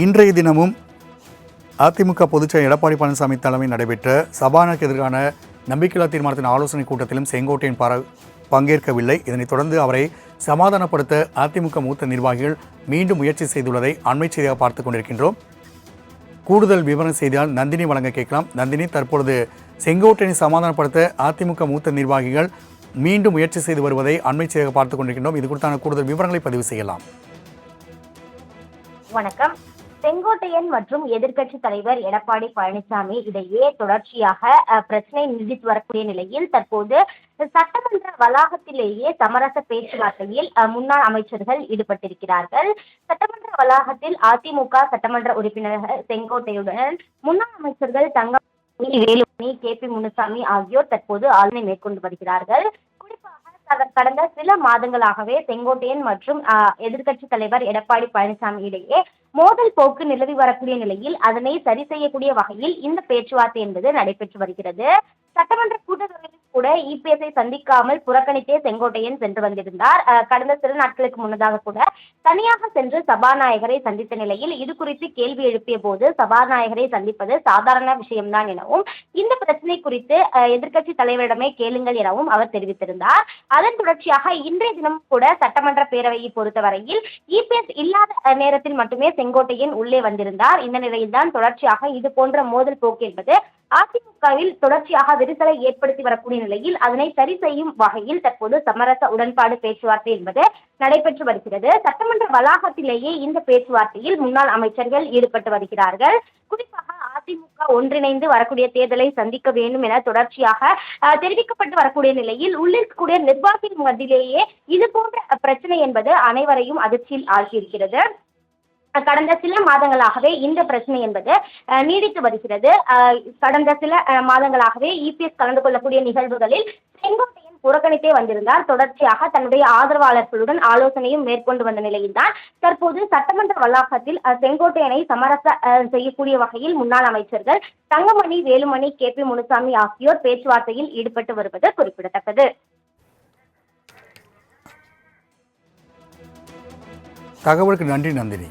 இன்றைய தினமும் அதிமுக பொதுச்செயலர் எடப்பாடி பழனிசாமி தலைமையில் நடைபெற்ற சபாநாயகருக்கு எதிரான நம்பிக்கையில்லா தீர்மானத்தின் ஆலோசனைக் கூட்டத்திலும் செங்கோட்டையன் பங்கேற்கவில்லை. இதனைத் தொடர்ந்து அவரை சமாதானப்படுத்த அதிமுக மூத்த நிர்வாகிகள் மீண்டும் முயற்சி செய்துள்ளதை அண்மை செய்தியாக பார்த்துக் கொண்டிருக்கின்றோம். கூடுதல் விவரம் செய்தியால் நந்தினி வழங்க கேட்கலாம். நந்தினி, தற்பொழுது செங்கோட்டையனை சமாதானப்படுத்த அதிமுக மூத்த நிர்வாகிகள் மீண்டும் முயற்சி செய்து வருவதை அண்மை செய்தியாக பார்த்துக் கொண்டிருக்கின்றோம். இது குறித்தான கூடுதல் விவரங்களை பதிவு செய்யலாம். வணக்கம். செங்கோட்டையன் மற்றும் எதிர்க்கட்சி தலைவர் எடப்பாடி பழனிசாமி இடையே தொடர்ச்சியாக பிரச்சனை நீடித்து வரக்கூடிய நிலையில் தற்போது சட்டமன்ற வளாகத்திலேயே சமரச பேச்சுவார்த்தையில் முன்னாள் அமைச்சர்கள் ஈடுபட்டிருக்கிறார்கள். சட்டமன்ற வளாகத்தில் அதிமுக சட்டமன்ற உறுப்பினர்கள் செங்கோட்டையுடன் முன்னாள் அமைச்சர்கள் தங்கமணி, வேலுமணி, KP முனுசாமி ஆகியோர் தற்போது ஆலோசனை மேற்கொண்டு வருகிறார்கள். கடந்த சில மாதங்களாகவே செங்கோட்டையன் மற்றும் எதிர்க்கட்சி தலைவர் எடப்பாடி பழனிசாமி இடையே மோதல் போக்கு நிலவி வரக்கூடிய நிலையில் அதனை சரி செய்யக்கூடிய வகையில் இந்த பேச்சுவார்த்தை என்பது நடைபெற்று வருகிறது. சட்டமன்ற கூட்டத்தொடரில் கூட EPS சந்திக்காமல் புறக்கணித்தே செங்கோட்டையன் சென்று வந்திருந்தார். கடந்த சில நாட்களுக்கு முன்னதாக கூட தனியாக சென்று சபாநாயகரை சந்தித்த நிலையில் இது குறித்து கேள்வி எழுப்பிய போது சபாநாயகரை சந்திப்பது சாதாரண விஷயம்தான் எனவும் இந்த பிரச்சனை குறித்து எதிர்க்கட்சி தலைவரிடமே கேளுங்கள் எனவும் அவர் தெரிவித்திருந்தார். அதன் தொடர்ச்சியாக இன்றைய தினம் கூட சட்டமன்ற பேரவையை பொறுத்தவரையில் EPS இல்லாத நேரத்தில் மட்டுமே செங்கோட்டையன் உள்ளே வந்திருந்தார். இந்த நிலையில்தான் தொடர்ச்சியாக இது போன்ற மோதல் போக்கு என்பது அதிமுகவில் தொடர்ச்சியாக விரிசலை ஏற்படுத்தி வரக்கூடிய நிலையில் அதனை சரி செய்யும் வகையில் தற்போது சமரச உடன்பாடு பேச்சுவார்த்தை என்பது நடைபெற்று வருகிறது. சட்டமன்ற வளாகத்திலேயே இந்த பேச்சுவார்த்தையில் முன்னாள் அமைச்சர்கள் ஈடுபட்டு வருகிறார்கள். குறிப்பாக அதிமுக ஒன்றிணைந்து வரக்கூடிய தேர்தலை சந்திக்க வேண்டும் என தொடர்ச்சியாக தெரிவிக்கப்பட்டு வரக்கூடிய நிலையில் உள்ளிருக்கக்கூடிய நிர்வாகிகள் மத்தியிலேயே இது போன்ற பிரச்சனை என்பது அனைவரையும் அதிர்ச்சியில் ஆழ்த்தியிருக்கிறது. கடந்த சில மாதங்களாகவே இந்த பிரச்சனை என்பது நீடித்து வருகிறது. கடந்த சில மாதங்களாகவே EPS கலந்து கொள்ளக்கூடிய நிகழ்வுகளில் செங்கோட்டையன் புறக்கணித்தே வந்திருந்தார். தொடர்ச்சியாக தன்னுடைய ஆதரவாளர்களுடன் ஆலோசனையும் மேற்கொண்டு வந்த நிலையில்தான் தற்போது சட்டமன்ற வளாகத்தில் செங்கோட்டையனை சமரச செய்யக்கூடிய வகையில் முன்னாள் அமைச்சர்கள் தங்கமணி, வேலுமணி, KP முனுசாமி ஆகியோர் பேச்சுவார்த்தையில் ஈடுபட்டு வருவது குறிப்பிடத்தக்கது. தகவலுக்கு நன்றி நந்தினி.